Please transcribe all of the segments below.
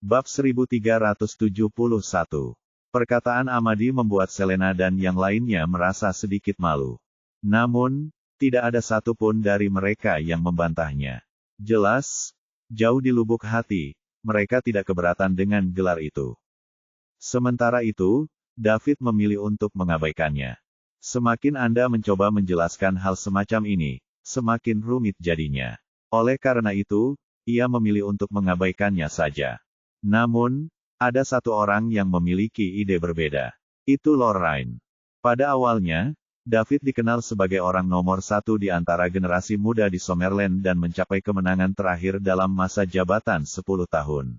Bab 1371. Perkataan Amadi membuat Selena dan yang lainnya merasa sedikit malu. Namun, tidak ada satupun dari mereka yang membantahnya. Jelas, jauh di lubuk hati, mereka tidak keberatan dengan gelar itu. Sementara itu, David memilih untuk mengabaikannya. Semakin Anda mencoba menjelaskan hal semacam ini, semakin rumit jadinya. Oleh karena itu, ia memilih untuk mengabaikannya saja. Namun, ada satu orang yang memiliki ide berbeda. Itu Lorraine. Pada awalnya, David dikenal sebagai orang nomor satu di antara generasi muda di Summerland dan mencapai kemenangan terakhir dalam masa jabatan 10 tahun.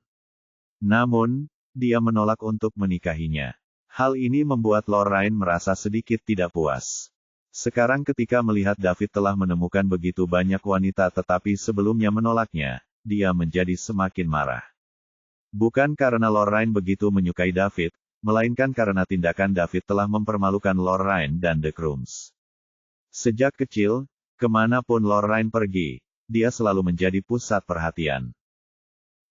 Namun, dia menolak untuk menikahinya. Hal ini membuat Lorraine merasa sedikit tidak puas. Sekarang ketika melihat David telah menemukan begitu banyak wanita tetapi sebelumnya menolaknya, dia menjadi semakin marah. Bukan karena Lorraine begitu menyukai David, melainkan karena tindakan David telah mempermalukan Lorraine dan The Crumbs. Sejak kecil, kemanapun Lorraine pergi, dia selalu menjadi pusat perhatian.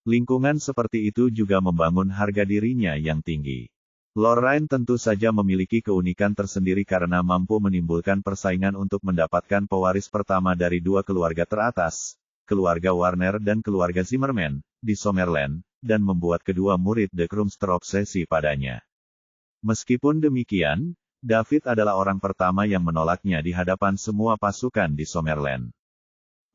Lingkungan seperti itu juga membangun harga dirinya yang tinggi. Lorraine tentu saja memiliki keunikan tersendiri karena mampu menimbulkan persaingan untuk mendapatkan pewaris pertama dari dua keluarga teratas, keluarga Warner dan keluarga Zimmerman, di Summerland, dan membuat kedua murid The Crumbs terobsesi padanya. Meskipun demikian, David adalah orang pertama yang menolaknya di hadapan semua pasukan di Summerland.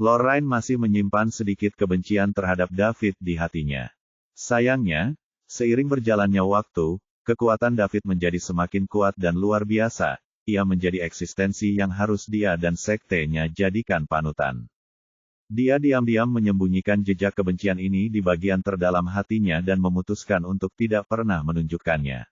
Lorraine masih menyimpan sedikit kebencian terhadap David di hatinya. Sayangnya, seiring berjalannya waktu, kekuatan David menjadi semakin kuat dan luar biasa, ia menjadi eksistensi yang harus dia dan sektenya jadikan panutan. Dia diam-diam menyembunyikan jejak kebencian ini di bagian terdalam hatinya dan memutuskan untuk tidak pernah menunjukkannya.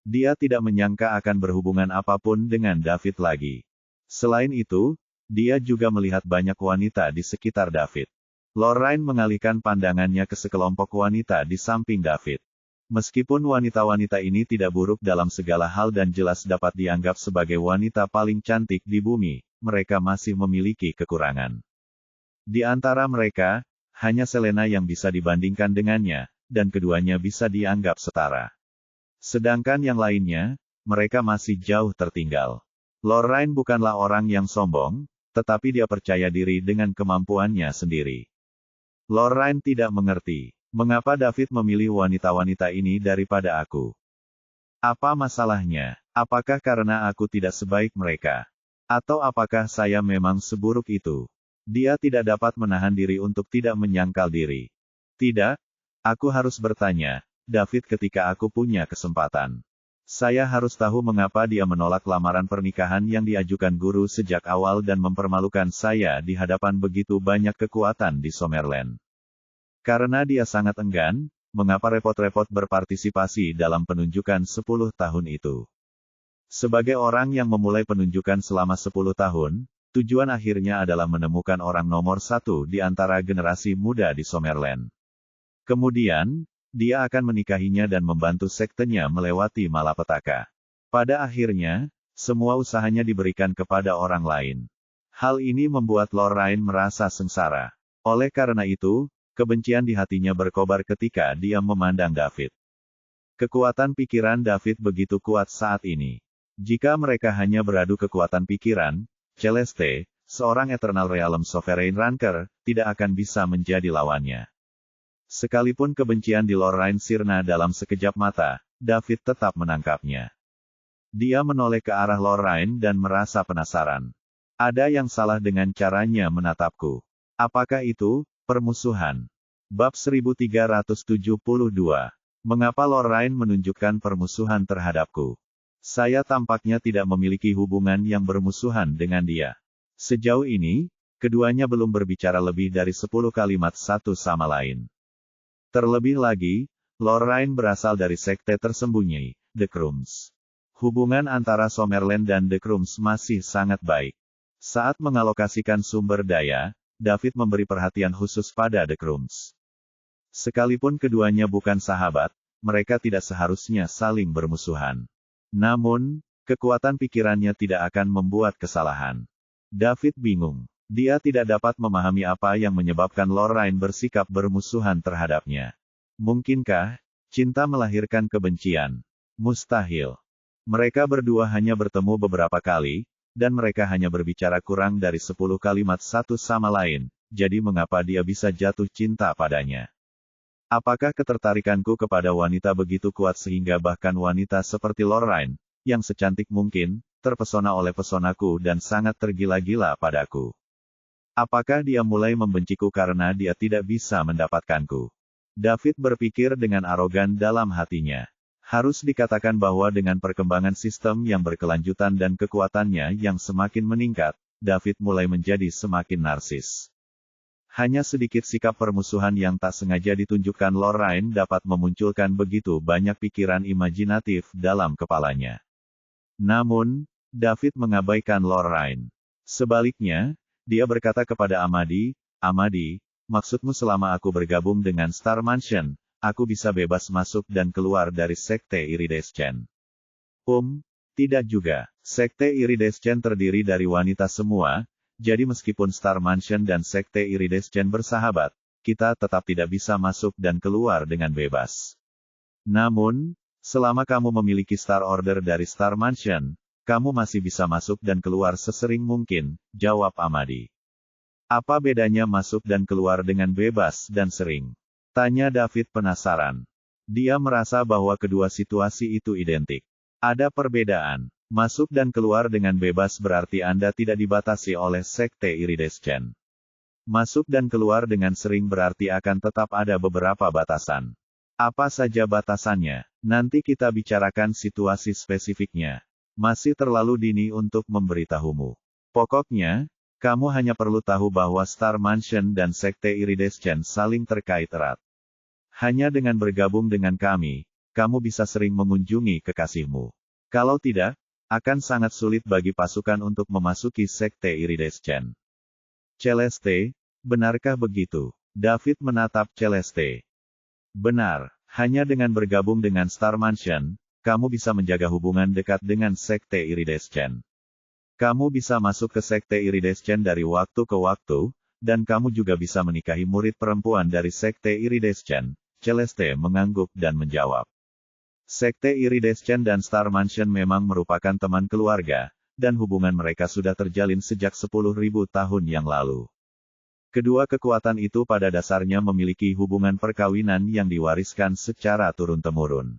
Dia tidak menyangka akan berhubungan apapun dengan David lagi. Selain itu, dia juga melihat banyak wanita di sekitar David. Lorraine mengalihkan pandangannya ke sekelompok wanita di samping David. Meskipun wanita-wanita ini tidak buruk dalam segala hal dan jelas dapat dianggap sebagai wanita paling cantik di bumi, mereka masih memiliki kekurangan. Di antara mereka, hanya Selena yang bisa dibandingkan dengannya, dan keduanya bisa dianggap setara. Sedangkan yang lainnya, mereka masih jauh tertinggal. Lorraine bukanlah orang yang sombong, tetapi dia percaya diri dengan kemampuannya sendiri. Lorraine tidak mengerti, mengapa David memilih wanita-wanita ini daripada aku. Apa masalahnya? Apakah karena aku tidak sebaik mereka? Atau apakah saya memang seburuk itu? Dia tidak dapat menahan diri untuk tidak menyangkal diri. Tidak, aku harus bertanya, David ketika aku punya kesempatan. Saya harus tahu mengapa dia menolak lamaran pernikahan yang diajukan guru sejak awal dan mempermalukan saya di hadapan begitu banyak kekuatan di Summerland. Karena dia sangat enggan, mengapa repot-repot berpartisipasi dalam penunjukan 10 tahun itu. Sebagai orang yang memulai penunjukan selama 10 tahun, tujuan akhirnya adalah menemukan orang nomor satu di antara generasi muda di Summerland. Kemudian, dia akan menikahinya dan membantu sektenya melewati malapetaka. Pada akhirnya, semua usahanya diberikan kepada orang lain. Hal ini membuat Lorraine merasa sengsara. Oleh karena itu, kebencian di hatinya berkobar ketika dia memandang David. Kekuatan pikiran David begitu kuat saat ini. Jika mereka hanya beradu kekuatan pikiran, Celeste, seorang Eternal Realm Sovereign Ranker, tidak akan bisa menjadi lawannya. Sekalipun kebencian di Lorraine sirna dalam sekejap mata, David tetap menangkapnya. Dia menoleh ke arah Lorraine dan merasa penasaran. Ada yang salah dengan caranya menatapku. Apakah itu permusuhan? Bab 1372. Mengapa Lorraine menunjukkan permusuhan terhadapku? Saya tampaknya tidak memiliki hubungan yang bermusuhan dengan dia. Sejauh ini, keduanya belum berbicara lebih dari 10 kalimat satu sama lain. Terlebih lagi, Lorraine berasal dari sekte tersembunyi, The Crumbs. Hubungan antara Summerland dan The Crumbs masih sangat baik. Saat mengalokasikan sumber daya, David memberi perhatian khusus pada The Crumbs. Sekalipun keduanya bukan sahabat, mereka tidak seharusnya saling bermusuhan. Namun, kekuatan pikirannya tidak akan membuat kesalahan. David bingung. Dia tidak dapat memahami apa yang menyebabkan Lorraine bersikap bermusuhan terhadapnya. Mungkinkah cinta melahirkan kebencian? Mustahil. Mereka berdua hanya bertemu beberapa kali, dan mereka hanya berbicara kurang dari 10 kalimat satu sama lain, jadi mengapa dia bisa jatuh cinta padanya? Apakah ketertarikanku kepada wanita begitu kuat sehingga bahkan wanita seperti Lorraine, yang secantik mungkin, terpesona oleh pesonaku dan sangat tergila-gila padaku? Apakah dia mulai membenciku karena dia tidak bisa mendapatkanku? David berpikir dengan arogan dalam hatinya. Harus dikatakan bahwa dengan perkembangan sistem yang berkelanjutan dan kekuatannya yang semakin meningkat, David mulai menjadi semakin narsis. Hanya sedikit sikap permusuhan yang tak sengaja ditunjukkan Lorraine dapat memunculkan begitu banyak pikiran imajinatif dalam kepalanya. Namun, David mengabaikan Lorraine. Sebaliknya, dia berkata kepada Amadi, "Amadi, maksudmu selama aku bergabung dengan Star Mansion, aku bisa bebas masuk dan keluar dari Sekte Iridescent?" Tidak juga. Sekte Iridescent terdiri dari wanita semua, jadi meskipun Star Mansion dan Sekte Iridescent bersahabat, kita tetap tidak bisa masuk dan keluar dengan bebas. Namun, selama kamu memiliki Star Order dari Star Mansion, kamu masih bisa masuk dan keluar sesering mungkin, jawab Amadi. Apa bedanya masuk dan keluar dengan bebas dan sering? Tanya David penasaran. Dia merasa bahwa kedua situasi itu identik. Ada perbedaan. Masuk dan keluar dengan bebas berarti Anda tidak dibatasi oleh Sekte Iridescent. Masuk dan keluar dengan sering berarti akan tetap ada beberapa batasan. Apa saja batasannya? Nanti kita bicarakan situasi spesifiknya. Masih terlalu dini untuk memberitahumu. Pokoknya, kamu hanya perlu tahu bahwa Star Mansion dan Sekte Iridescent saling terkait erat. Hanya dengan bergabung dengan kami, kamu bisa sering mengunjungi kekasihmu. Kalau tidak, akan sangat sulit bagi pasukan untuk memasuki Sekte Iridescent. Celeste, benarkah begitu? David menatap Celeste. Benar, hanya dengan bergabung dengan Star Mansion, kamu bisa menjaga hubungan dekat dengan Sekte Iridescent. Kamu bisa masuk ke Sekte Iridescent dari waktu ke waktu, dan kamu juga bisa menikahi murid perempuan dari Sekte Iridescent. Celeste mengangguk dan menjawab. Sekte Iridescent dan Star Mansion memang merupakan teman keluarga, dan hubungan mereka sudah terjalin sejak 10.000 tahun yang lalu. Kedua kekuatan itu pada dasarnya memiliki hubungan perkawinan yang diwariskan secara turun-temurun.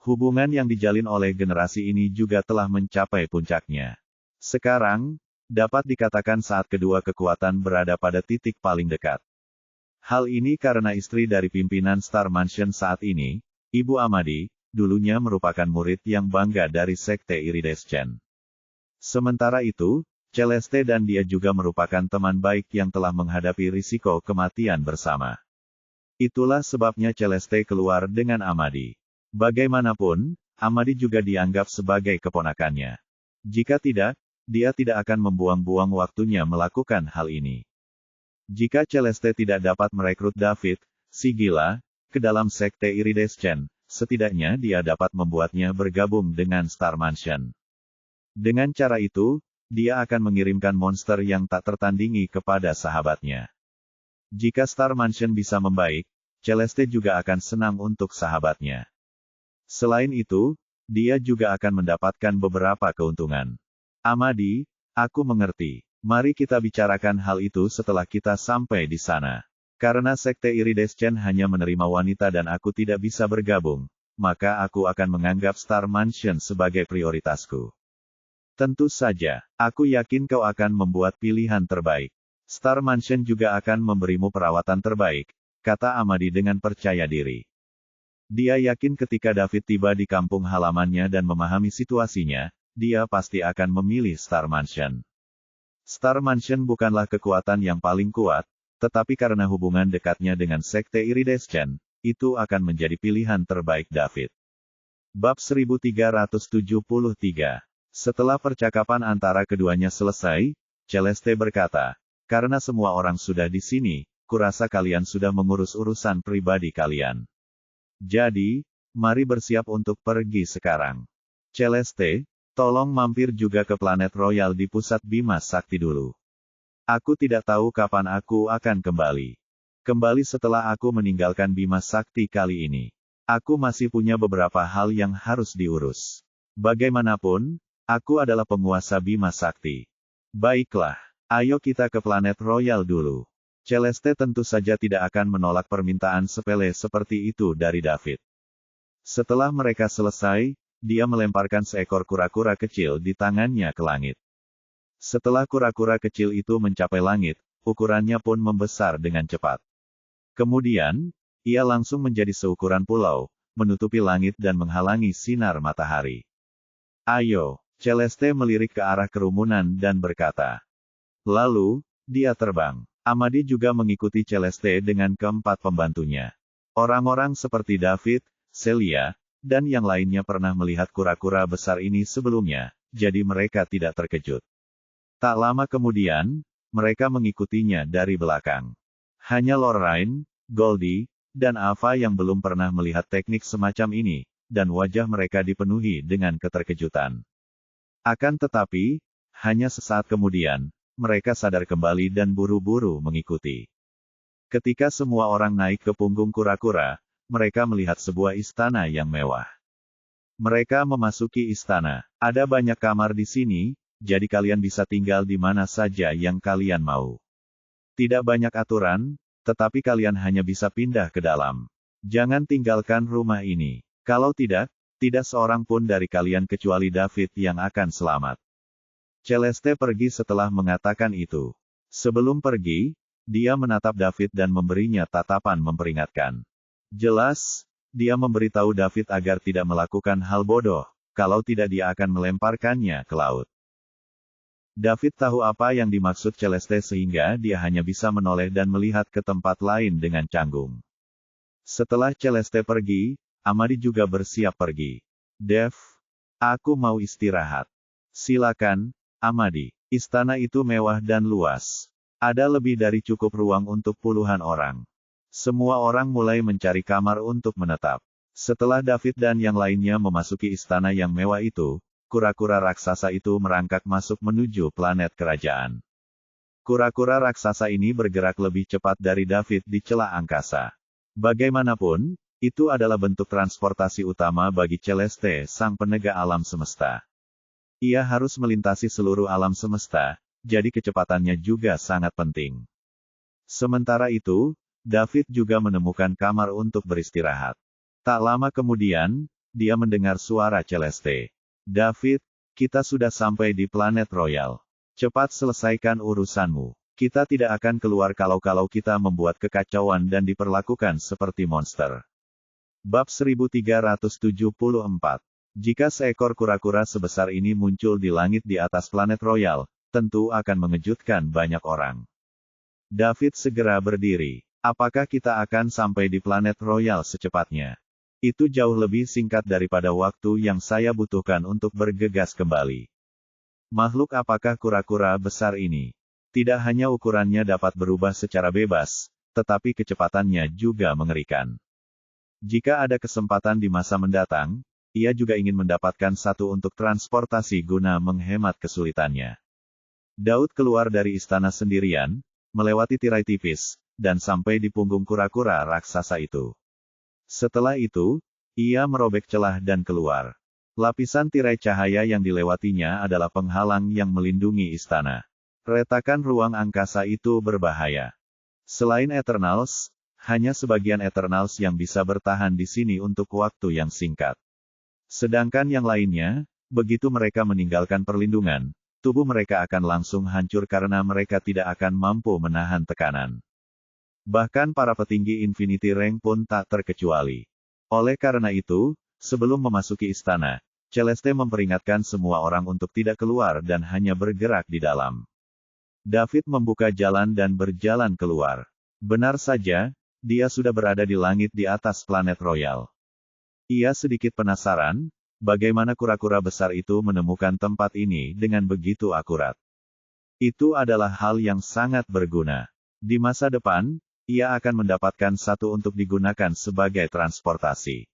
Hubungan yang dijalin oleh generasi ini juga telah mencapai puncaknya. Sekarang, dapat dikatakan saat kedua kekuatan berada pada titik paling dekat. Hal ini karena istri dari pimpinan Star Mansion saat ini, Ibu Amadi, dulunya merupakan murid yang bangga dari Sekte Iridescent. Sementara itu, Celeste dan dia juga merupakan teman baik yang telah menghadapi risiko kematian bersama. Itulah sebabnya Celeste keluar dengan Amadi. Bagaimanapun, Amadi juga dianggap sebagai keponakannya. Jika tidak, dia tidak akan membuang-buang waktunya melakukan hal ini. Jika Celeste tidak dapat merekrut David, si gila, ke dalam Sekte Iridescent, setidaknya dia dapat membuatnya bergabung dengan Star Mansion. Dengan cara itu, dia akan mengirimkan monster yang tak tertandingi kepada sahabatnya. Jika Star Mansion bisa membaik, Celeste juga akan senang untuk sahabatnya. Selain itu, dia juga akan mendapatkan beberapa keuntungan. Amadi, aku mengerti. Mari kita bicarakan hal itu setelah kita sampai di sana. Karena Sekte Iridescent hanya menerima wanita dan aku tidak bisa bergabung, maka aku akan menganggap Star Mansion sebagai prioritasku. Tentu saja, aku yakin kau akan membuat pilihan terbaik. Star Mansion juga akan memberimu perawatan terbaik, kata Amadi dengan percaya diri. Dia yakin ketika David tiba di kampung halamannya dan memahami situasinya, dia pasti akan memilih Star Mansion. Star Mansion bukanlah kekuatan yang paling kuat, tetapi karena hubungan dekatnya dengan Sekte Iridescent, itu akan menjadi pilihan terbaik David. Bab 1373. Setelah percakapan antara keduanya selesai, Celeste berkata, "Karena semua orang sudah di sini, kurasa kalian sudah mengurus urusan pribadi kalian. Jadi, mari bersiap untuk pergi sekarang. Celeste, tolong mampir juga ke planet Royal di pusat Bima Sakti dulu. Aku tidak tahu kapan aku akan kembali." Kembali setelah aku meninggalkan Bima Sakti kali ini. Aku masih punya beberapa hal yang harus diurus. Bagaimanapun, aku adalah penguasa Bima Sakti. Baiklah, ayo kita ke planet Royal dulu. Celeste tentu saja tidak akan menolak permintaan sepele seperti itu dari David. Setelah mereka selesai, dia melemparkan seekor kura-kura kecil di tangannya ke langit. Setelah kura-kura kecil itu mencapai langit, ukurannya pun membesar dengan cepat. Kemudian, ia langsung menjadi seukuran pulau, menutupi langit dan menghalangi sinar matahari. Ayo, Celeste melirik ke arah kerumunan dan berkata. Lalu, dia terbang. Amadi juga mengikuti Celeste dengan keempat pembantunya. Orang-orang seperti David, Celia, dan yang lainnya pernah melihat kura-kura besar ini sebelumnya, jadi mereka tidak terkejut. Tak lama kemudian, mereka mengikutinya dari belakang. Hanya Lorraine, Goldie, dan Ava yang belum pernah melihat teknik semacam ini, dan wajah mereka dipenuhi dengan keterkejutan. Akan tetapi, hanya sesaat kemudian, mereka sadar kembali dan buru-buru mengikuti. Ketika semua orang naik ke punggung kura-kura, mereka melihat sebuah istana yang mewah. Mereka memasuki istana. Ada banyak kamar di sini, jadi kalian bisa tinggal di mana saja yang kalian mau. Tidak banyak aturan, tetapi kalian hanya bisa pindah ke dalam. Jangan tinggalkan rumah ini. Kalau tidak, tidak seorang pun dari kalian kecuali David yang akan selamat. Celeste pergi setelah mengatakan itu. Sebelum pergi, dia menatap David dan memberinya tatapan memperingatkan. Jelas, dia memberitahu David agar tidak melakukan hal bodoh, kalau tidak dia akan melemparkannya ke laut. David tahu apa yang dimaksud Celeste sehingga dia hanya bisa menoleh dan melihat ke tempat lain dengan canggung. Setelah Celeste pergi, Amadi juga bersiap pergi. Dev, aku mau istirahat. Silakan, Amadi. Istana itu mewah dan luas. Ada lebih dari cukup ruang untuk puluhan orang. Semua orang mulai mencari kamar untuk menetap. Setelah David dan yang lainnya memasuki istana yang mewah itu, kura-kura raksasa itu merangkak masuk menuju planet kerajaan. Kura-kura raksasa ini bergerak lebih cepat dari David di celah angkasa. Bagaimanapun, itu adalah bentuk transportasi utama bagi Celeste, sang penegak alam semesta. Ia harus melintasi seluruh alam semesta, jadi kecepatannya juga sangat penting. Sementara itu, David juga menemukan kamar untuk beristirahat. Tak lama kemudian, dia mendengar suara Celeste. David, kita sudah sampai di planet Royal. Cepat selesaikan urusanmu. Kita tidak akan keluar kalau kita membuat kekacauan dan diperlakukan seperti monster. Bab 1374. Jika seekor kura-kura sebesar ini muncul di langit di atas planet Royal, tentu akan mengejutkan banyak orang. David segera berdiri. Apakah kita akan sampai di planet Royal secepatnya? Itu jauh lebih singkat daripada waktu yang saya butuhkan untuk bergegas kembali. Makhluk apakah kura-kura besar ini? Tidak hanya ukurannya dapat berubah secara bebas, tetapi kecepatannya juga mengerikan. Jika ada kesempatan di masa mendatang, ia juga ingin mendapatkan satu untuk transportasi guna menghemat kesulitannya. Daud keluar dari istana sendirian, melewati tirai tipis, dan sampai di punggung kura-kura raksasa itu. Setelah itu, ia merobek celah dan keluar. Lapisan tirai cahaya yang dilewatinya adalah penghalang yang melindungi istana. Retakan ruang angkasa itu berbahaya. Selain Eternals, hanya sebagian Eternals yang bisa bertahan di sini untuk waktu yang singkat. Sedangkan yang lainnya, begitu mereka meninggalkan perlindungan, tubuh mereka akan langsung hancur karena mereka tidak akan mampu menahan tekanan. Bahkan para petinggi Infinity Rank pun tak terkecuali. Oleh karena itu, sebelum memasuki istana, Celeste memperingatkan semua orang untuk tidak keluar dan hanya bergerak di dalam. David membuka jalan dan berjalan keluar. Benar saja, dia sudah berada di langit di atas planet Royal. Ia sedikit penasaran, bagaimana kura-kura besar itu menemukan tempat ini dengan begitu akurat. Itu adalah hal yang sangat berguna. Di masa depan, ia akan mendapatkan satu untuk digunakan sebagai transportasi.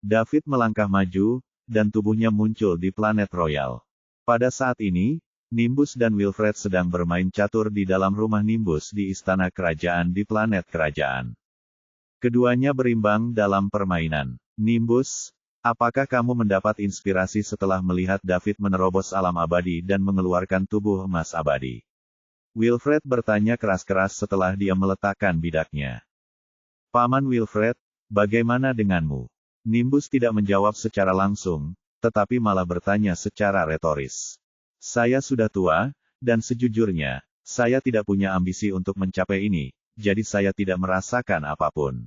David melangkah maju, dan tubuhnya muncul di planet Royal. Pada saat ini, Nimbus dan Wilfred sedang bermain catur di dalam rumah Nimbus di istana kerajaan di planet kerajaan. Keduanya berimbang dalam permainan. Nimbus, apakah kamu mendapat inspirasi setelah melihat David menerobos alam abadi dan mengeluarkan tubuh emas abadi? Wilfred bertanya keras-keras setelah dia meletakkan bidaknya. Paman Wilfred, bagaimana denganmu? Nimbus tidak menjawab secara langsung, tetapi malah bertanya secara retoris. Saya sudah tua, dan sejujurnya, saya tidak punya ambisi untuk mencapai ini, jadi saya tidak merasakan apapun.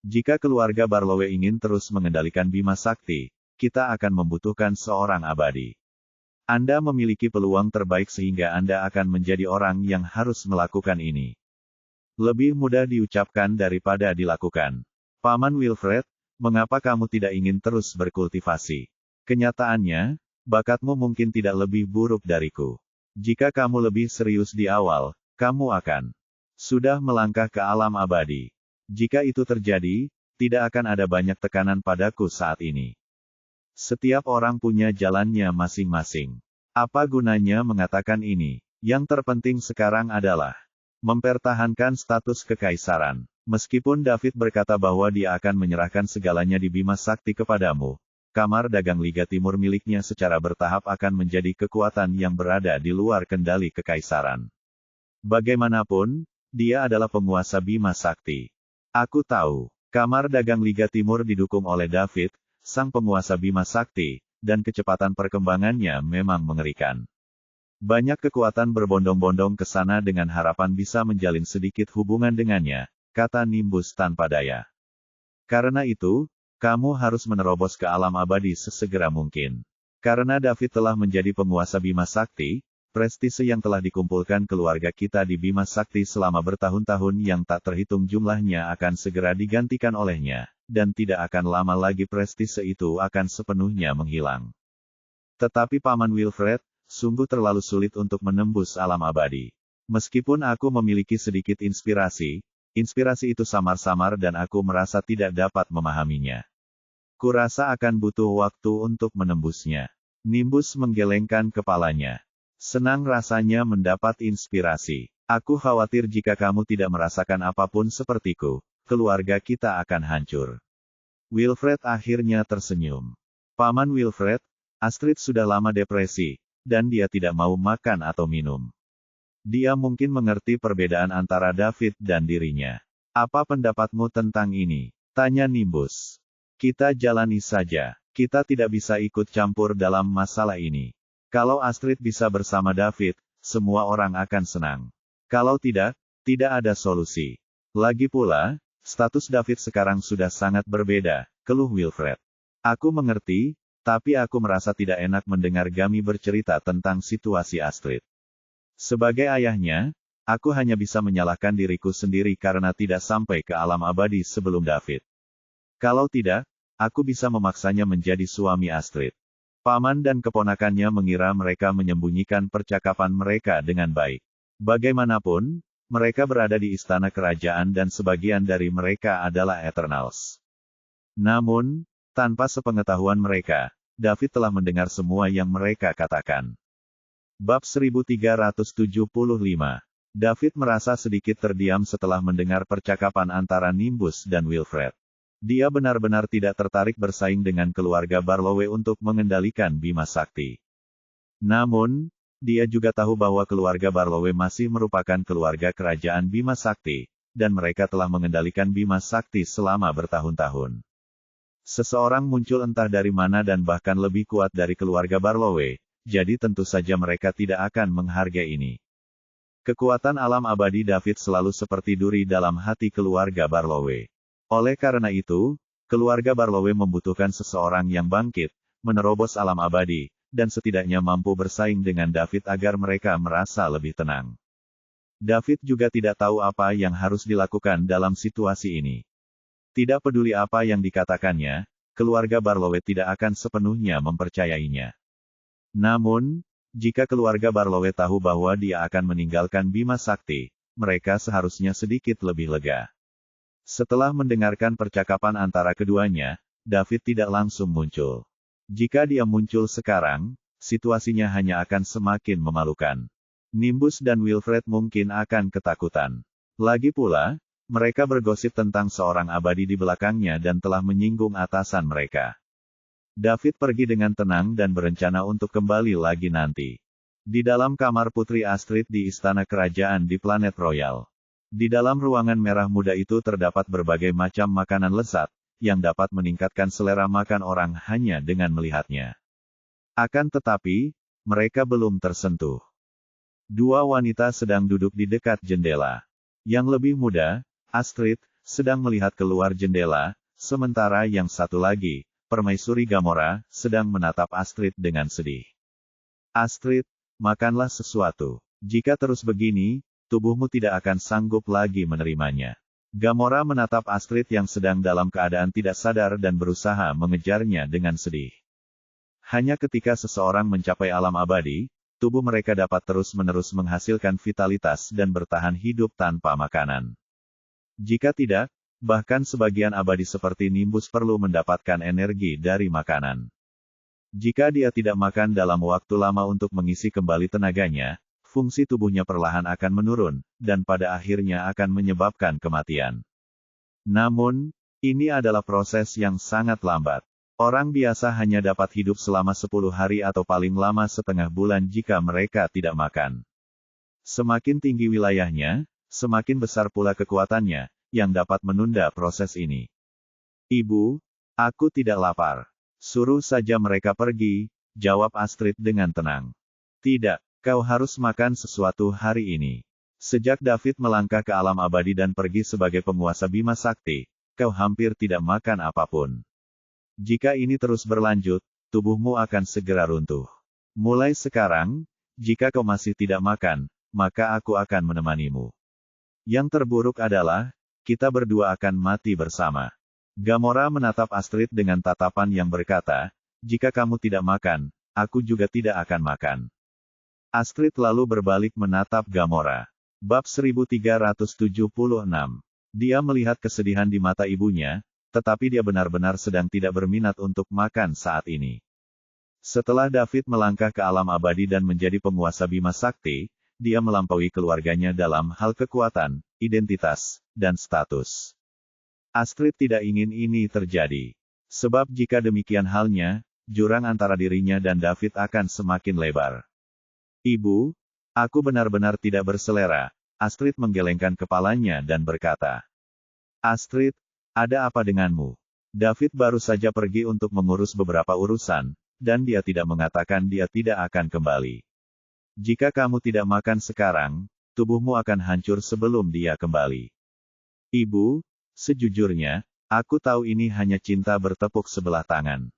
Jika keluarga Barlowe ingin terus mengendalikan Bima Sakti, kita akan membutuhkan seorang abadi. Anda memiliki peluang terbaik sehingga Anda akan menjadi orang yang harus melakukan ini. Lebih mudah diucapkan daripada dilakukan. Paman Wilfred, mengapa kamu tidak ingin terus berkultivasi? Kenyataannya, bakatmu mungkin tidak lebih buruk dariku. Jika kamu lebih serius di awal, kamu akan sudah melangkah ke alam abadi. Jika itu terjadi, tidak akan ada banyak tekanan padaku saat ini. Setiap orang punya jalannya masing-masing. Apa gunanya mengatakan ini? Yang terpenting sekarang adalah mempertahankan status kekaisaran. Meskipun David berkata bahwa dia akan menyerahkan segalanya di Bima Sakti kepadamu, Kamar Dagang Liga Timur miliknya secara bertahap akan menjadi kekuatan yang berada di luar kendali kekaisaran. Bagaimanapun, dia adalah penguasa Bima Sakti. Aku tahu, Kamar Dagang Liga Timur didukung oleh David, sang penguasa Bima Sakti, dan kecepatan perkembangannya memang mengerikan. Banyak kekuatan berbondong-bondong ke sana dengan harapan bisa menjalin sedikit hubungan dengannya, kata Nimbus tanpa daya. Karena itu, kamu harus menerobos ke alam abadi sesegera mungkin. Karena David telah menjadi penguasa Bima Sakti, prestise yang telah dikumpulkan keluarga kita di Bima Sakti selama bertahun-tahun yang tak terhitung jumlahnya akan segera digantikan olehnya, dan tidak akan lama lagi prestise itu akan sepenuhnya menghilang. Tetapi Paman Wilfred, sungguh terlalu sulit untuk menembus alam abadi. Meskipun aku memiliki sedikit inspirasi itu samar-samar dan aku merasa tidak dapat memahaminya. Kurasa akan butuh waktu untuk menembusnya. Nimbus menggelengkan kepalanya. Senang rasanya mendapat inspirasi. Aku khawatir jika kamu tidak merasakan apapun sepertiku, keluarga kita akan hancur. Wilfred akhirnya tersenyum. Paman Wilfred, Astrid sudah lama depresi, dan dia tidak mau makan atau minum. Dia mungkin mengerti perbedaan antara David dan dirinya. Apa pendapatmu tentang ini? Tanya Nimbus. Kita jalani saja. Kita tidak bisa ikut campur dalam masalah ini. Kalau Astrid bisa bersama David, semua orang akan senang. Kalau tidak, tidak ada solusi. Lagi pula, status David sekarang sudah sangat berbeda, keluh Wilfred. Aku mengerti, tapi aku merasa tidak enak mendengar Gami bercerita tentang situasi Astrid. Sebagai ayahnya, aku hanya bisa menyalahkan diriku sendiri karena tidak sampai ke alam abadi sebelum David. Kalau tidak, aku bisa memaksanya menjadi suami Astrid. Paman dan keponakannya mengira mereka menyembunyikan percakapan mereka dengan baik. Bagaimanapun, mereka berada di istana kerajaan dan sebagian dari mereka adalah Eternals. Namun, tanpa sepengetahuan mereka, David telah mendengar semua yang mereka katakan. Bab 1375. David merasa sedikit terdiam setelah mendengar percakapan antara Nimbus dan Wilfred. Dia benar-benar tidak tertarik bersaing dengan keluarga Barlowe untuk mengendalikan Bima Sakti. Namun, dia juga tahu bahwa keluarga Barlowe masih merupakan keluarga kerajaan Bima Sakti, dan mereka telah mengendalikan Bima Sakti selama bertahun-tahun. Seseorang muncul entah dari mana dan bahkan lebih kuat dari keluarga Barlowe, jadi tentu saja mereka tidak akan menghargai ini. Kekuatan alam abadi David selalu seperti duri dalam hati keluarga Barlowe. Oleh karena itu, keluarga Barlowe membutuhkan seseorang yang bangkit, menerobos alam abadi, dan setidaknya mampu bersaing dengan David agar mereka merasa lebih tenang. David juga tidak tahu apa yang harus dilakukan dalam situasi ini. Tidak peduli apa yang dikatakannya, keluarga Barlowe tidak akan sepenuhnya mempercayainya. Namun, jika keluarga Barlowe tahu bahwa dia akan meninggalkan Bima Sakti, mereka seharusnya sedikit lebih lega. Setelah mendengarkan percakapan antara keduanya, David tidak langsung muncul. Jika dia muncul sekarang, situasinya hanya akan semakin memalukan. Nimbus dan Wilfred mungkin akan ketakutan. Lagi pula, mereka bergosip tentang seorang abadi di belakangnya dan telah menyinggung atasan mereka. David pergi dengan tenang dan berencana untuk kembali lagi nanti. Di dalam kamar Putri Astrid di Istana Kerajaan di planet Royal. Di dalam ruangan merah muda itu terdapat berbagai macam makanan lezat, yang dapat meningkatkan selera makan orang hanya dengan melihatnya. Akan tetapi, mereka belum tersentuh. Dua wanita sedang duduk di dekat jendela. Yang lebih muda, Astrid, sedang melihat keluar jendela, sementara yang satu lagi, Permaisuri Gamora, sedang menatap Astrid dengan sedih. Astrid, makanlah sesuatu. Jika terus begini, tubuhmu tidak akan sanggup lagi menerimanya. Gamora menatap Astrid yang sedang dalam keadaan tidak sadar dan berusaha mengejarnya dengan sedih. Hanya ketika seseorang mencapai alam abadi, tubuh mereka dapat terus-menerus menghasilkan vitalitas dan bertahan hidup tanpa makanan. Jika tidak, bahkan sebagian abadi seperti Nimbus perlu mendapatkan energi dari makanan. Jika dia tidak makan dalam waktu lama untuk mengisi kembali tenaganya, fungsi tubuhnya perlahan akan menurun, dan pada akhirnya akan menyebabkan kematian. Namun, ini adalah proses yang sangat lambat. Orang biasa hanya dapat hidup selama 10 hari atau paling lama setengah bulan jika mereka tidak makan. Semakin tinggi wilayahnya, semakin besar pula kekuatannya, yang dapat menunda proses ini. Ibu, aku tidak lapar. Suruh saja mereka pergi, jawab Astrid dengan tenang. Tidak, kau harus makan sesuatu hari ini. Sejak David melangkah ke alam abadi dan pergi sebagai penguasa Bima Sakti, kau hampir tidak makan apapun. Jika ini terus berlanjut, tubuhmu akan segera runtuh. Mulai sekarang, jika kau masih tidak makan, maka aku akan menemanimu. Yang terburuk adalah, kita berdua akan mati bersama. Gamora menatap Astrid dengan tatapan yang berkata, jika kamu tidak makan, aku juga tidak akan makan. Astrid lalu berbalik menatap Gamora. Bab 1376. Dia melihat kesedihan di mata ibunya, tetapi dia benar-benar sedang tidak berminat untuk makan saat ini. Setelah David melangkah ke alam abadi dan menjadi penguasa Bima Sakti, dia melampaui keluarganya dalam hal kekuatan, identitas, dan status. Astrid tidak ingin ini terjadi. Sebab jika demikian halnya, jurang antara dirinya dan David akan semakin lebar. Ibu, aku benar-benar tidak berselera. Astrid menggelengkan kepalanya dan berkata. Astrid, ada apa denganmu? David baru saja pergi untuk mengurus beberapa urusan, dan dia tidak mengatakan dia tidak akan kembali. Jika kamu tidak makan sekarang, tubuhmu akan hancur sebelum dia kembali. Ibu, sejujurnya, aku tahu ini hanya cinta bertepuk sebelah tangan.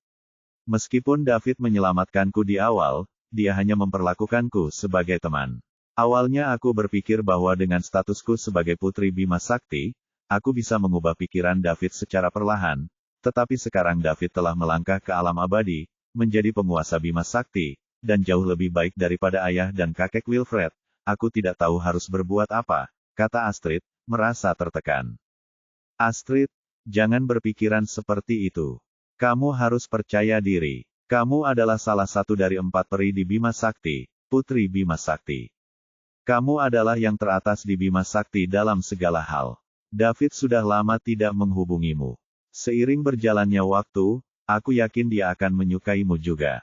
Meskipun David menyelamatkanku di awal, dia hanya memperlakukanku sebagai teman. Awalnya aku berpikir bahwa dengan statusku sebagai putri Bima Sakti, aku bisa mengubah pikiran David secara perlahan, tetapi sekarang David telah melangkah ke alam abadi, menjadi penguasa Bima Sakti, dan jauh lebih baik daripada ayah dan kakek Wilfred. Aku tidak tahu harus berbuat apa, kata Astrid, merasa tertekan. Astrid, jangan berpikiran seperti itu. Kamu harus percaya diri. Kamu adalah salah satu dari 4 peri di Bima Sakti, putri Bima Sakti. Kamu adalah yang teratas di Bima Sakti dalam segala hal. David sudah lama tidak menghubungimu. Seiring berjalannya waktu, aku yakin dia akan menyukaimu juga.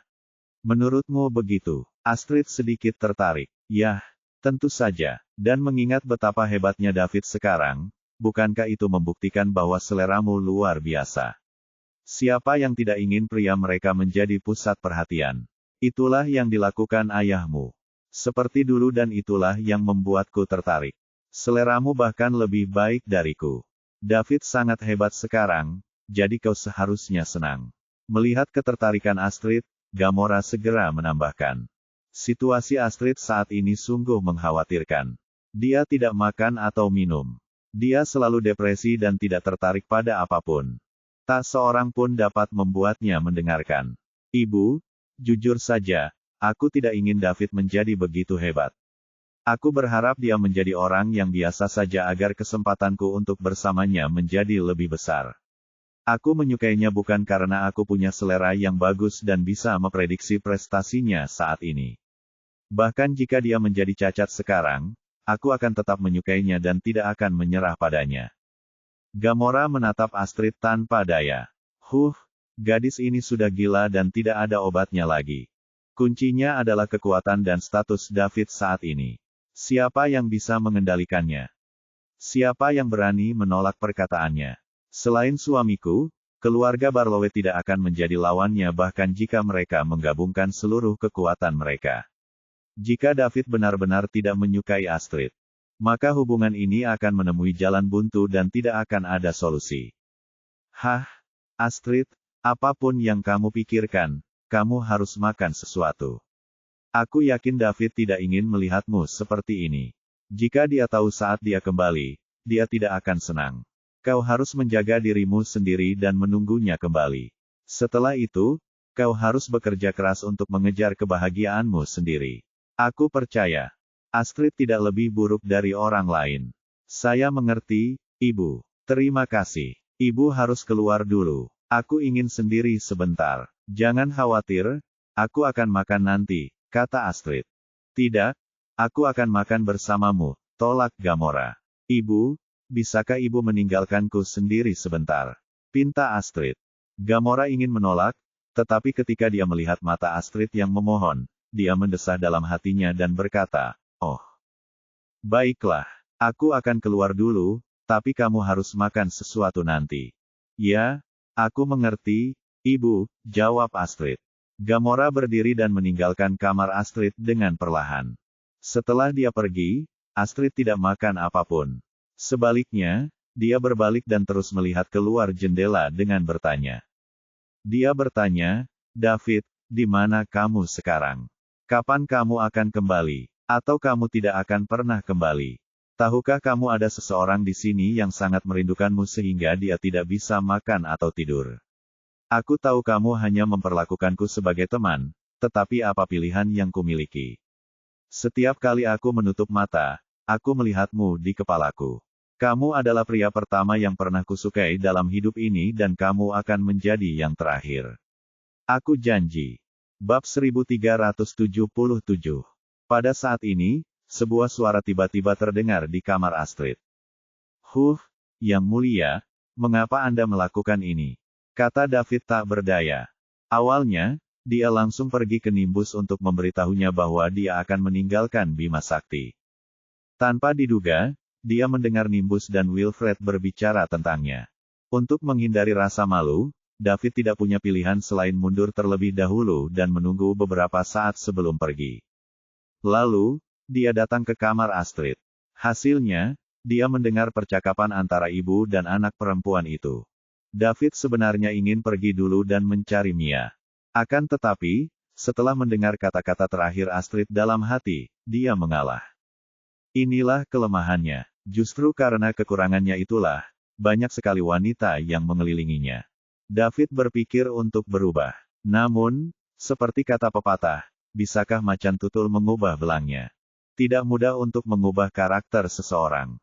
Menurutmu begitu? Astrid sedikit tertarik. Yah, tentu saja. Dan mengingat betapa hebatnya David sekarang, bukankah itu membuktikan bahwa seleramu luar biasa? Siapa yang tidak ingin pria mereka menjadi pusat perhatian? Itulah yang dilakukan ayahmu. Seperti dulu dan itulah yang membuatku tertarik. Seleramu bahkan lebih baik dariku. David sangat hebat sekarang, jadi kau seharusnya senang. Melihat ketertarikan Astrid, Gamora segera menambahkan. Situasi Astrid saat ini sungguh mengkhawatirkan. Dia tidak makan atau minum. Dia selalu depresi dan tidak tertarik pada apapun. Tak seorang pun dapat membuatnya mendengarkan. Ibu, jujur saja, aku tidak ingin David menjadi begitu hebat. Aku berharap dia menjadi orang yang biasa saja agar kesempatanku untuk bersamanya menjadi lebih besar. Aku menyukainya bukan karena aku punya selera yang bagus dan bisa memprediksi prestasinya saat ini. Bahkan jika dia menjadi cacat sekarang, aku akan tetap menyukainya dan tidak akan menyerah padanya. Gamora menatap Astrid tanpa daya. Gadis ini sudah gila dan tidak ada obatnya lagi. Kuncinya adalah kekuatan dan status David saat ini. Siapa yang bisa mengendalikannya? Siapa yang berani menolak perkataannya? Selain suamiku, keluarga Barlowe tidak akan menjadi lawannya bahkan jika mereka menggabungkan seluruh kekuatan mereka. Jika David benar-benar tidak menyukai Astrid, maka hubungan ini akan menemui jalan buntu dan tidak akan ada solusi. Astrid, apapun yang kamu pikirkan, kamu harus makan sesuatu. Aku yakin David tidak ingin melihatmu seperti ini. Jika dia tahu saat dia kembali, dia tidak akan senang. Kau harus menjaga dirimu sendiri dan menunggunya kembali. Setelah itu, kau harus bekerja keras untuk mengejar kebahagiaanmu sendiri. Aku percaya, Astrid tidak lebih buruk dari orang lain. Saya mengerti, Ibu. Terima kasih. Ibu harus keluar dulu. Aku ingin sendiri sebentar. Jangan khawatir, aku akan makan nanti, kata Astrid. Tidak, aku akan makan bersamamu, tolak Gamora. Ibu, bisakah ibu meninggalkanku sendiri sebentar? Pinta Astrid. Gamora ingin menolak, tetapi ketika dia melihat mata Astrid yang memohon, dia mendesah dalam hatinya dan berkata, "Oh, baiklah, aku akan keluar dulu, tapi kamu harus makan sesuatu nanti." "Ya, aku mengerti, Ibu," jawab Astrid. Gamora berdiri dan meninggalkan kamar Astrid dengan perlahan. Setelah dia pergi, Astrid tidak makan apapun. Sebaliknya, dia berbalik dan terus melihat keluar jendela dengan bertanya. Dia bertanya, "David, di mana kamu sekarang? Kapan kamu akan kembali? Atau kamu tidak akan pernah kembali? Tahukah kamu ada seseorang di sini yang sangat merindukanmu sehingga dia tidak bisa makan atau tidur? Aku tahu kamu hanya memperlakukanku sebagai teman, tetapi apa pilihan yang kumiliki? Setiap kali aku menutup mata, aku melihatmu di kepalaku. Kamu adalah pria pertama yang pernah kusukai dalam hidup ini dan kamu akan menjadi yang terakhir. Aku janji." Bab 1377. Pada saat ini, sebuah suara tiba-tiba terdengar di kamar Astrid. Yang mulia, mengapa Anda melakukan ini?" kata David tak berdaya. Awalnya, dia langsung pergi ke Nimbus untuk memberitahunya bahwa dia akan meninggalkan Bima Sakti. Tanpa diduga, dia mendengar Nimbus dan Wilfred berbicara tentangnya. Untuk menghindari rasa malu, David tidak punya pilihan selain mundur terlebih dahulu dan menunggu beberapa saat sebelum pergi. Lalu, dia datang ke kamar Astrid. Hasilnya, dia mendengar percakapan antara ibu dan anak perempuan itu. David sebenarnya ingin pergi dulu dan mencari Mia. Akan tetapi, setelah mendengar kata-kata terakhir Astrid dalam hati, dia mengalah. Inilah kelemahannya. Justru karena kekurangannya itulah, banyak sekali wanita yang mengelilinginya. David berpikir untuk berubah. Namun, seperti kata pepatah, bisakah macan tutul mengubah belangnya? Tidak mudah untuk mengubah karakter seseorang.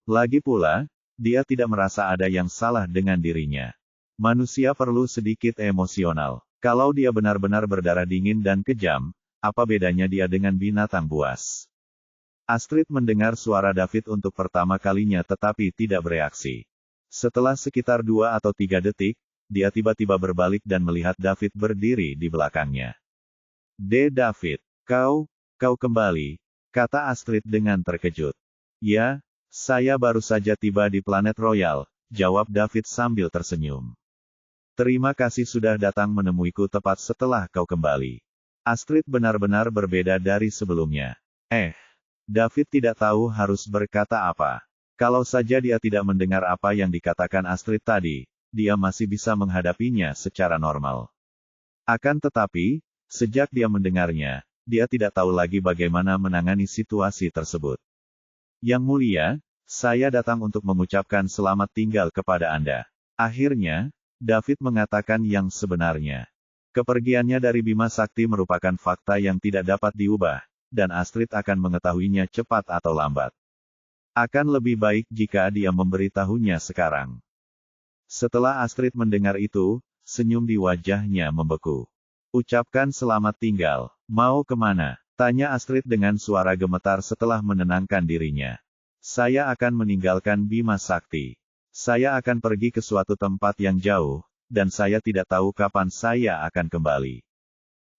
Lagi pula, dia tidak merasa ada yang salah dengan dirinya. Manusia perlu sedikit emosional. Kalau dia benar-benar berdarah dingin dan kejam, apa bedanya dia dengan binatang buas? Astrid mendengar suara David untuk pertama kalinya tetapi tidak bereaksi. Setelah sekitar 2 atau 3 detik, dia tiba-tiba berbalik dan melihat David berdiri di belakangnya. David, kau kembali," kata Astrid dengan terkejut. "Ya, saya baru saja tiba di planet Royal," jawab David sambil tersenyum. "Terima kasih sudah datang menemuiku tepat setelah kau kembali." Astrid benar-benar berbeda dari sebelumnya. David tidak tahu harus berkata apa. Kalau saja dia tidak mendengar apa yang dikatakan Astrid tadi, dia masih bisa menghadapinya secara normal. Akan tetapi, sejak dia mendengarnya, dia tidak tahu lagi bagaimana menangani situasi tersebut. "Yang mulia, saya datang untuk mengucapkan selamat tinggal kepada Anda." Akhirnya, David mengatakan yang sebenarnya. Kepergiannya dari Bima Sakti merupakan fakta yang tidak dapat diubah, dan Astrid akan mengetahuinya cepat atau lambat. Akan lebih baik jika dia memberitahunya sekarang. Setelah Astrid mendengar itu, senyum di wajahnya membeku. Ucapkan selamat tinggal. Mau kemana? Tanya Astrid dengan suara gemetar setelah menenangkan dirinya. Saya akan meninggalkan Bima Sakti. Saya akan pergi ke suatu tempat yang jauh, dan saya tidak tahu kapan saya akan kembali.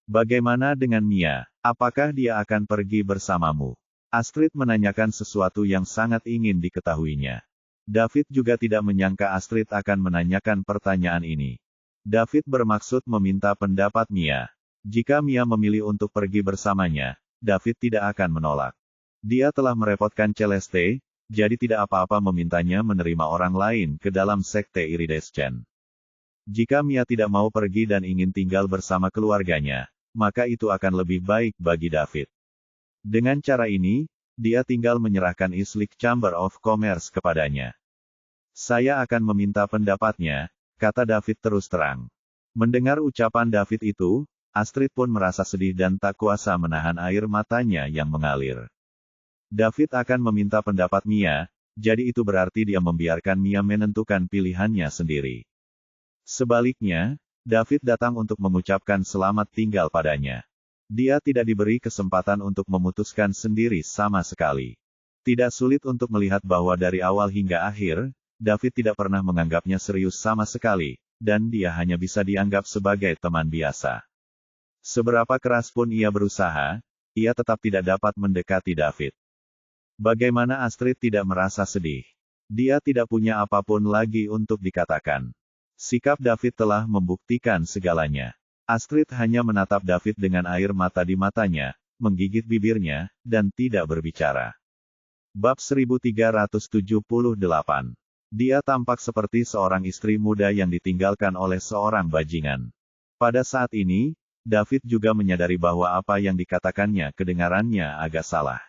Bagaimana dengan Mia? Apakah dia akan pergi bersamamu? Astrid menanyakan sesuatu yang sangat ingin diketahuinya. David juga tidak menyangka Astrid akan menanyakan pertanyaan ini. David bermaksud meminta pendapat Mia. Jika Mia memilih untuk pergi bersamanya, David tidak akan menolak. Dia telah merepotkan Celeste, jadi tidak apa-apa memintanya menerima orang lain ke dalam sekte Iridescent. Jika Mia tidak mau pergi dan ingin tinggal bersama keluarganya, maka itu akan lebih baik bagi David. Dengan cara ini, dia tinggal menyerahkan Islik Chamber of Commerce kepadanya. Saya akan meminta pendapatnya, kata David terus terang. Mendengar ucapan David itu, Astrid pun merasa sedih dan tak kuasa menahan air matanya yang mengalir. David akan meminta pendapat Mia, jadi itu berarti dia membiarkan Mia menentukan pilihannya sendiri. Sebaliknya, David datang untuk mengucapkan selamat tinggal padanya. Dia tidak diberi kesempatan untuk memutuskan sendiri sama sekali. Tidak sulit untuk melihat bahwa dari awal hingga akhir, David tidak pernah menganggapnya serius sama sekali, dan dia hanya bisa dianggap sebagai teman biasa. Seberapa keras pun ia berusaha, ia tetap tidak dapat mendekati David. Bagaimana Astrid tidak merasa sedih? Dia tidak punya apapun lagi untuk dikatakan. Sikap David telah membuktikan segalanya. Astrid hanya menatap David dengan air mata di matanya, menggigit bibirnya, dan tidak berbicara. Bab 1378. Dia tampak seperti seorang istri muda yang ditinggalkan oleh seorang bajingan. Pada saat ini, David juga menyadari bahwa apa yang dikatakannya kedengarannya agak salah.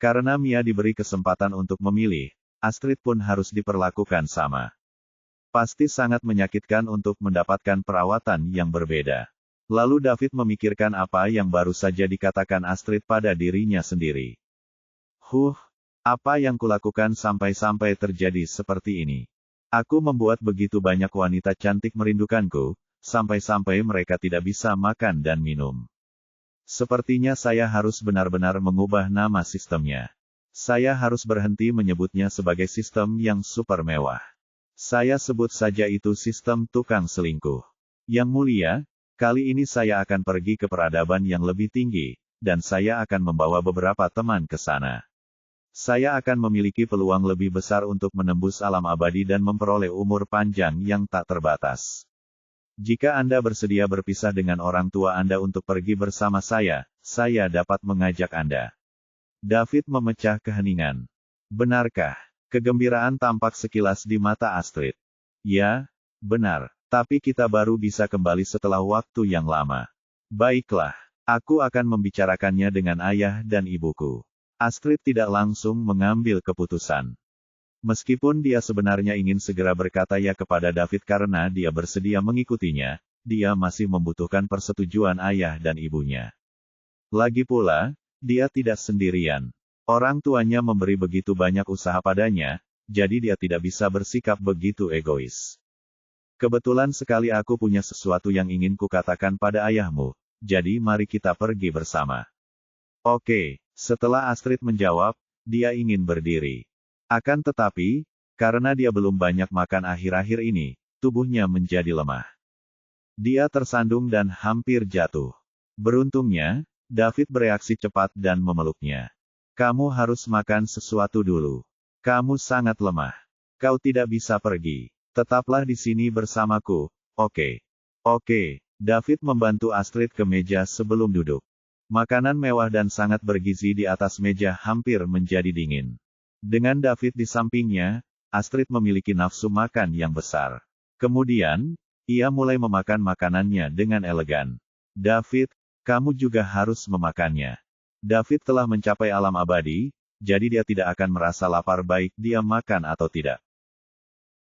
Karena Mia diberi kesempatan untuk memilih, Astrid pun harus diperlakukan sama. Pasti sangat menyakitkan untuk mendapatkan perawatan yang berbeda. Lalu David memikirkan apa yang baru saja dikatakan Astrid pada dirinya sendiri. Apa yang kulakukan sampai-sampai terjadi seperti ini? Aku membuat begitu banyak wanita cantik merindukanku, sampai-sampai mereka tidak bisa makan dan minum. Sepertinya saya harus benar-benar mengubah nama sistemnya. Saya harus berhenti menyebutnya sebagai sistem yang super mewah. Saya sebut saja itu sistem tukang selingkuh. Yang mulia, kali ini saya akan pergi ke peradaban yang lebih tinggi, dan saya akan membawa beberapa teman ke sana. Saya akan memiliki peluang lebih besar untuk menembus alam abadi dan memperoleh umur panjang yang tak terbatas. Jika Anda bersedia berpisah dengan orang tua Anda untuk pergi bersama saya dapat mengajak Anda. David memecah keheningan. Benarkah? Kegembiraan tampak sekilas di mata Astrid. Ya, benar. Tapi kita baru bisa kembali setelah waktu yang lama. Baiklah, aku akan membicarakannya dengan ayah dan ibuku. Astrid tidak langsung mengambil keputusan. Meskipun dia sebenarnya ingin segera berkata ya kepada David karena dia bersedia mengikutinya, dia masih membutuhkan persetujuan ayah dan ibunya. Lagi pula, dia tidak sendirian. Orang tuanya memberi begitu banyak usaha padanya, jadi dia tidak bisa bersikap begitu egois. Kebetulan sekali aku punya sesuatu yang ingin kukatakan pada ayahmu, jadi mari kita pergi bersama. Oke, setelah Astrid menjawab, dia ingin berdiri. Akan tetapi, karena dia belum banyak makan akhir-akhir ini, tubuhnya menjadi lemah. Dia tersandung dan hampir jatuh. Beruntungnya, David bereaksi cepat dan memeluknya. Kamu harus makan sesuatu dulu. Kamu sangat lemah. Kau tidak bisa pergi. Tetaplah di sini bersamaku, oke? Oke. David membantu Astrid ke meja sebelum duduk. Makanan mewah dan sangat bergizi di atas meja hampir menjadi dingin. Dengan David di sampingnya, Astrid memiliki nafsu makan yang besar. Kemudian, ia mulai memakan makanannya dengan elegan. David, kamu juga harus memakannya. David telah mencapai alam abadi, jadi dia tidak akan merasa lapar baik dia makan atau tidak.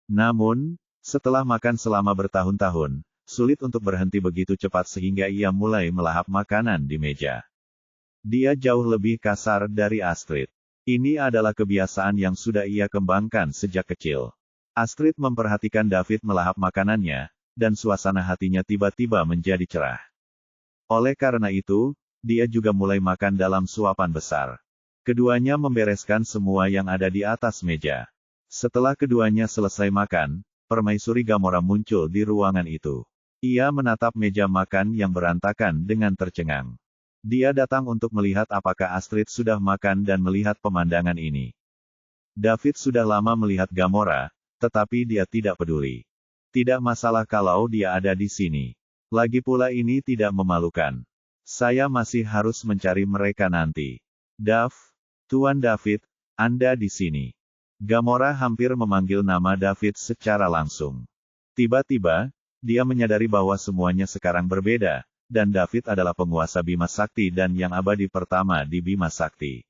Namun, setelah makan selama bertahun-tahun, sulit untuk berhenti begitu cepat sehingga ia mulai melahap makanan di meja. Dia jauh lebih kasar dari Astrid. Ini adalah kebiasaan yang sudah ia kembangkan sejak kecil. Astrid memperhatikan David melahap makanannya, dan suasana hatinya tiba-tiba menjadi cerah. Oleh karena itu, dia juga mulai makan dalam suapan besar. Keduanya membereskan semua yang ada di atas meja. Setelah keduanya selesai makan, Permaisuri Gamora muncul di ruangan itu. Ia menatap meja makan yang berantakan dengan tercengang. Dia datang untuk melihat apakah Astrid sudah makan dan melihat pemandangan ini. David sudah lama melihat Gamora, tetapi dia tidak peduli. Tidak masalah kalau dia ada di sini. Lagi pula ini tidak memalukan. Saya masih harus mencari mereka nanti. Tuan David, Anda di sini. Gamora hampir memanggil nama David secara langsung. Tiba-tiba, dia menyadari bahwa semuanya sekarang berbeda, dan David adalah penguasa Bima Sakti dan yang abadi pertama di Bima Sakti.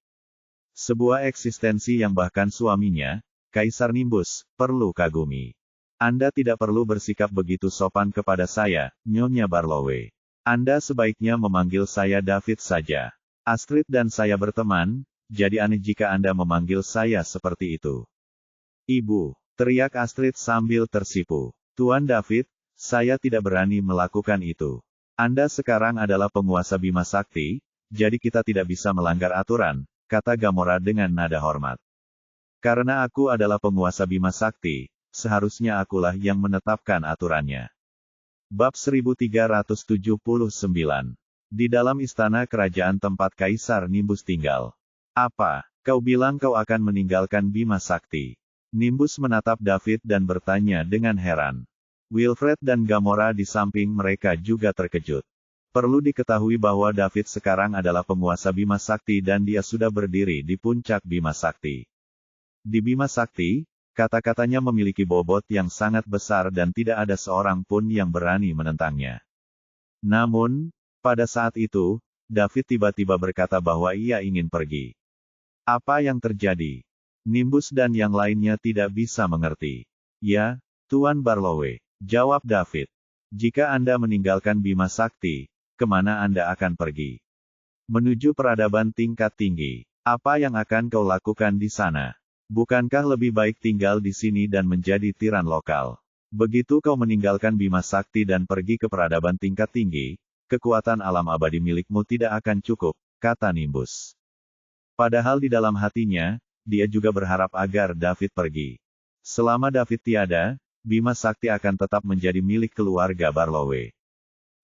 Sebuah eksistensi yang bahkan suaminya, Kaisar Nimbus, perlu kagumi. Anda tidak perlu bersikap begitu sopan kepada saya, Nyonya Barlowe. Anda sebaiknya memanggil saya David saja. Astrid dan saya berteman, jadi aneh jika Anda memanggil saya seperti itu. Ibu, teriak Astrid sambil tersipu. Tuan David, saya tidak berani melakukan itu. Anda sekarang adalah penguasa Bima Sakti, jadi kita tidak bisa melanggar aturan, kata Gamora dengan nada hormat. Karena aku adalah penguasa Bima Sakti, seharusnya akulah yang menetapkan aturannya. Bab 1379. Di dalam istana kerajaan tempat Kaisar Nimbus tinggal. Apa, kau bilang kau akan meninggalkan Bima Sakti? Nimbus menatap David dan bertanya dengan heran. Wilfred dan Gamora di samping mereka juga terkejut. Perlu diketahui bahwa David sekarang adalah penguasa Bima Sakti dan dia sudah berdiri di puncak Bima Sakti. Di Bima Sakti, kata-katanya memiliki bobot yang sangat besar dan tidak ada seorang pun yang berani menentangnya. Namun, pada saat itu, David tiba-tiba berkata bahwa ia ingin pergi. Apa yang terjadi? Nimbus dan yang lainnya tidak bisa mengerti. Ya, Tuan Barlowe, jawab David. Jika Anda meninggalkan Bima Sakti, kemana Anda akan pergi? Menuju peradaban tingkat tinggi. Apa yang akan kau lakukan di sana? Bukankah lebih baik tinggal di sini dan menjadi tiran lokal? Begitu kau meninggalkan Bima Sakti dan pergi ke peradaban tingkat tinggi, kekuatan alam abadi milikmu tidak akan cukup, kata Nimbus. Padahal di dalam hatinya, dia juga berharap agar David pergi. Selama David tiada, Bima Sakti akan tetap menjadi milik keluarga Barlowe.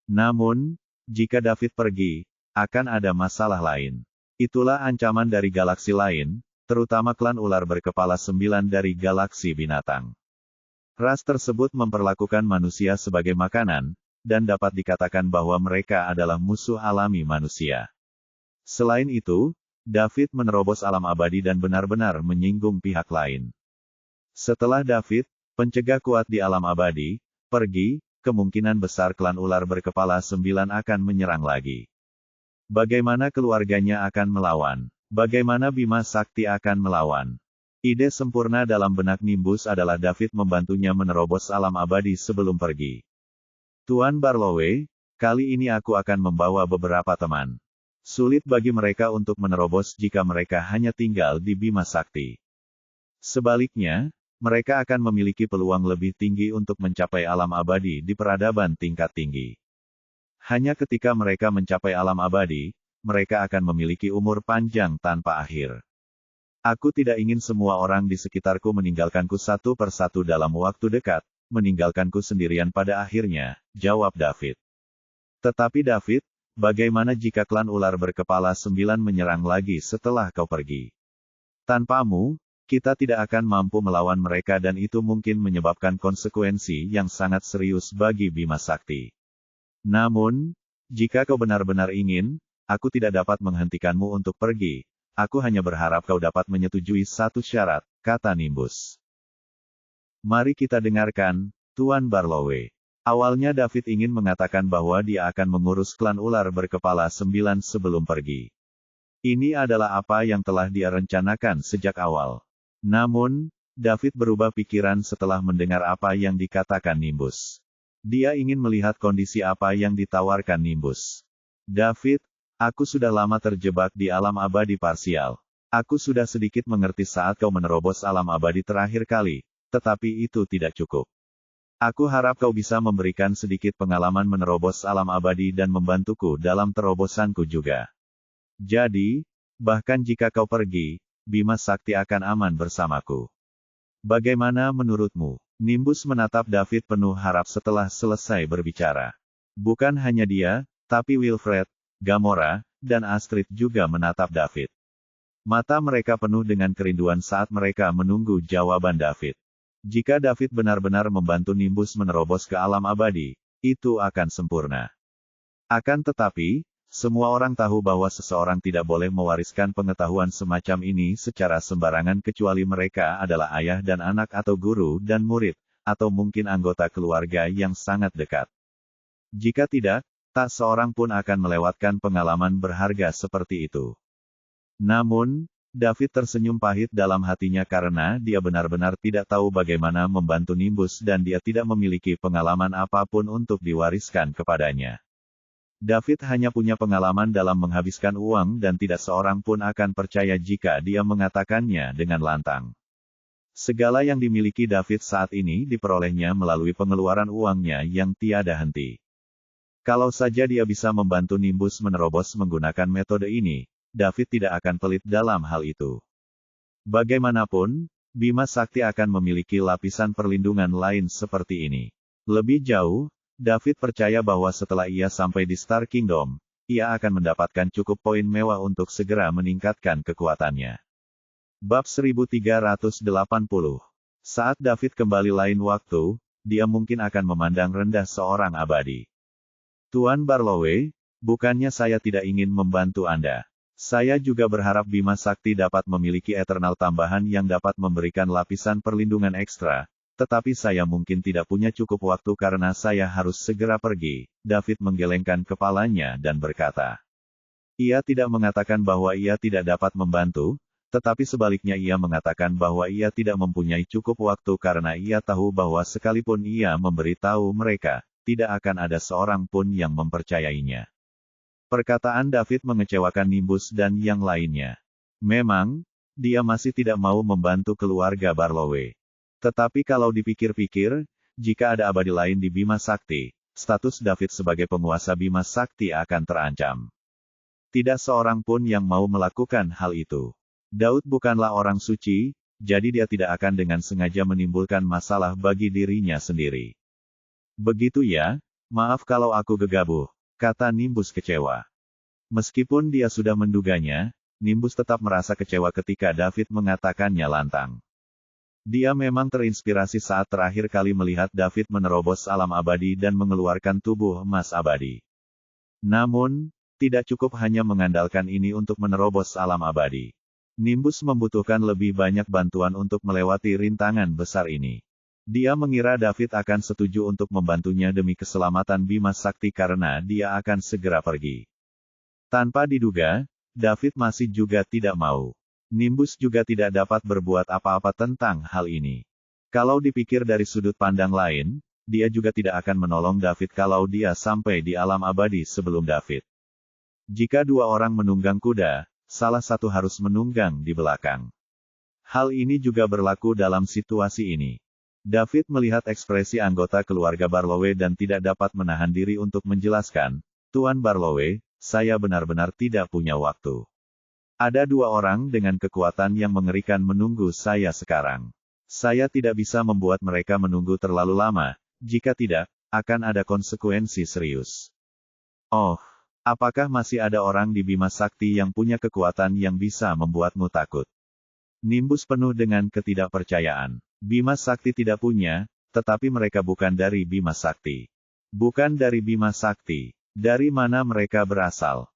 Namun, jika David pergi, akan ada masalah lain. Itulah ancaman dari galaksi lain, terutama klan ular berkepala 9 dari galaksi binatang. Ras tersebut memperlakukan manusia sebagai makanan, dan dapat dikatakan bahwa mereka adalah musuh alami manusia. Selain itu, David menerobos alam abadi dan benar-benar menyinggung pihak lain. Setelah David, pencegah kuat di alam abadi, pergi, kemungkinan besar klan ular berkepala 9 akan menyerang lagi. Bagaimana keluarganya akan melawan? Bagaimana Bima Sakti akan melawan? Ide sempurna dalam benak Nimbus adalah David membantunya menerobos alam abadi sebelum pergi. Tuan Barlowe, kali ini aku akan membawa beberapa teman. Sulit bagi mereka untuk menerobos jika mereka hanya tinggal di Bima Sakti. Sebaliknya, mereka akan memiliki peluang lebih tinggi untuk mencapai alam abadi di peradaban tingkat tinggi. Hanya ketika mereka mencapai alam abadi, mereka akan memiliki umur panjang tanpa akhir. Aku tidak ingin semua orang di sekitarku meninggalkanku satu persatu dalam waktu dekat, meninggalkanku sendirian pada akhirnya, jawab David. Tetapi David, bagaimana jika klan ular berkepala 9 menyerang lagi setelah kau pergi? Tanpamu, kita tidak akan mampu melawan mereka dan itu mungkin menyebabkan konsekuensi yang sangat serius bagi Bima Sakti. Namun, jika kau benar-benar ingin, aku tidak dapat menghentikanmu untuk pergi. Aku hanya berharap kau dapat menyetujui satu syarat, kata Nimbus. Mari kita dengarkan, Tuan Barlowe. Awalnya David ingin mengatakan bahwa dia akan mengurus klan ular berkepala 9 sebelum pergi. Ini adalah apa yang telah dia rencanakan sejak awal. Namun, David berubah pikiran setelah mendengar apa yang dikatakan Nimbus. Dia ingin melihat kondisi apa yang ditawarkan Nimbus. David, aku sudah lama terjebak di alam abadi parsial. Aku sudah sedikit mengerti saat kau menerobos alam abadi terakhir kali, tetapi itu tidak cukup. Aku harap kau bisa memberikan sedikit pengalaman menerobos alam abadi dan membantuku dalam terobosanku juga. Jadi, bahkan jika kau pergi, Bima Sakti akan aman bersamaku. Bagaimana menurutmu? Nimbus menatap David penuh harap setelah selesai berbicara. Bukan hanya dia, tapi Wilfred, Gamora, dan Astrid juga menatap David. Mata mereka penuh dengan kerinduan saat mereka menunggu jawaban David. Jika David benar-benar membantu Nimbus menerobos ke alam abadi, itu akan sempurna. Akan tetapi, semua orang tahu bahwa seseorang tidak boleh mewariskan pengetahuan semacam ini secara sembarangan kecuali mereka adalah ayah dan anak atau guru dan murid, atau mungkin anggota keluarga yang sangat dekat. Jika tidak, tak seorang pun akan melewatkan pengalaman berharga seperti itu. Namun, David tersenyum pahit dalam hatinya karena dia benar-benar tidak tahu bagaimana membantu Nimbus dan dia tidak memiliki pengalaman apapun untuk diwariskan kepadanya. David hanya punya pengalaman dalam menghabiskan uang dan tidak seorang pun akan percaya jika dia mengatakannya dengan lantang. Segala yang dimiliki David saat ini diperolehnya melalui pengeluaran uangnya yang tiada henti. Kalau saja dia bisa membantu Nimbus menerobos menggunakan metode ini, David tidak akan pelit dalam hal itu. Bagaimanapun, Bima Sakti akan memiliki lapisan perlindungan lain seperti ini. Lebih jauh, David percaya bahwa setelah ia sampai di Star Kingdom, ia akan mendapatkan cukup poin mewah untuk segera meningkatkan kekuatannya. Bab 1380. Saat David kembali lain waktu, dia mungkin akan memandang rendah seorang abadi. Tuan Barlowe, bukannya saya tidak ingin membantu Anda. Saya juga berharap Bima Sakti dapat memiliki eternal tambahan yang dapat memberikan lapisan perlindungan ekstra, tetapi saya mungkin tidak punya cukup waktu karena saya harus segera pergi. David menggelengkan kepalanya dan berkata. Ia tidak mengatakan bahwa ia tidak dapat membantu, tetapi sebaliknya ia mengatakan bahwa ia tidak mempunyai cukup waktu karena ia tahu bahwa sekalipun ia memberitahu mereka, tidak akan ada seorang pun yang mempercayainya. Perkataan David mengecewakan Nimbus dan yang lainnya. Memang, dia masih tidak mau membantu keluarga Barlowe. Tetapi kalau dipikir-pikir, jika ada abadi lain di Bima Sakti, status David sebagai penguasa Bima Sakti akan terancam. Tidak seorang pun yang mau melakukan hal itu. Daud bukanlah orang suci, jadi dia tidak akan dengan sengaja menimbulkan masalah bagi dirinya sendiri. Begitu ya, maaf kalau aku gegabah. Kata Nimbus kecewa. Meskipun dia sudah menduganya, Nimbus tetap merasa kecewa ketika David mengatakannya lantang. Dia memang terinspirasi saat terakhir kali melihat David menerobos alam abadi dan mengeluarkan tubuh emas abadi. Namun, tidak cukup hanya mengandalkan ini untuk menerobos alam abadi. Nimbus membutuhkan lebih banyak bantuan untuk melewati rintangan besar ini. Dia mengira David akan setuju untuk membantunya demi keselamatan Bima Sakti karena dia akan segera pergi. Tanpa diduga, David masih juga tidak mau. Nimbus juga tidak dapat berbuat apa-apa tentang hal ini. Kalau dipikir dari sudut pandang lain, dia juga tidak akan menolong David kalau dia sampai di alam abadi sebelum David. Jika dua orang menunggang kuda, salah satu harus menunggang di belakang. Hal ini juga berlaku dalam situasi ini. David melihat ekspresi anggota keluarga Barlowe dan tidak dapat menahan diri untuk menjelaskan, Tuan Barlowe, saya benar-benar tidak punya waktu. Ada dua orang dengan kekuatan yang mengerikan menunggu saya sekarang. Saya tidak bisa membuat mereka menunggu terlalu lama, jika tidak, akan ada konsekuensi serius. Oh, apakah masih ada orang di Bima Sakti yang punya kekuatan yang bisa membuatmu takut? Nimbus penuh dengan ketidakpercayaan. Bima Sakti tidak punya, tetapi mereka bukan dari Bima Sakti. Bukan dari Bima Sakti. Dari mana mereka berasal?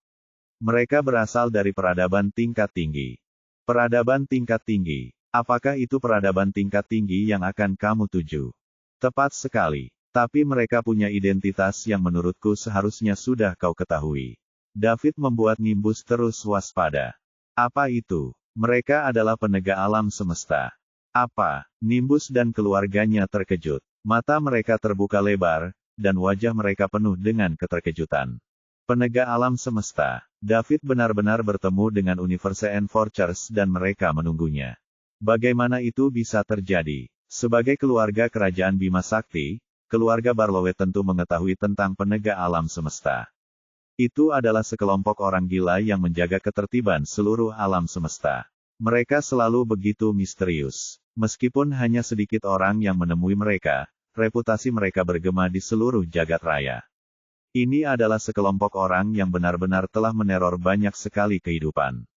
Mereka berasal dari peradaban tingkat tinggi. Peradaban tingkat tinggi. Apakah itu peradaban tingkat tinggi yang akan kamu tuju? Tepat sekali. Tapi mereka punya identitas yang menurutku seharusnya sudah kau ketahui. David membuat Nimbus terus waspada. Apa itu? Mereka adalah penegak alam semesta. Apa? Nimbus dan keluarganya terkejut. Mata mereka terbuka lebar, dan wajah mereka penuh dengan keterkejutan. Penegak alam semesta. David benar-benar bertemu dengan Universe Enforcers dan mereka menunggunya. Bagaimana itu bisa terjadi? Sebagai keluarga kerajaan Bima Sakti, keluarga Barlowe tentu mengetahui tentang penegak alam semesta. Itu adalah sekelompok orang gila yang menjaga ketertiban seluruh alam semesta. Mereka selalu begitu misterius. Meskipun hanya sedikit orang yang menemui mereka, reputasi mereka bergema di seluruh jagat raya. Ini adalah sekelompok orang yang benar-benar telah meneror banyak sekali kehidupan.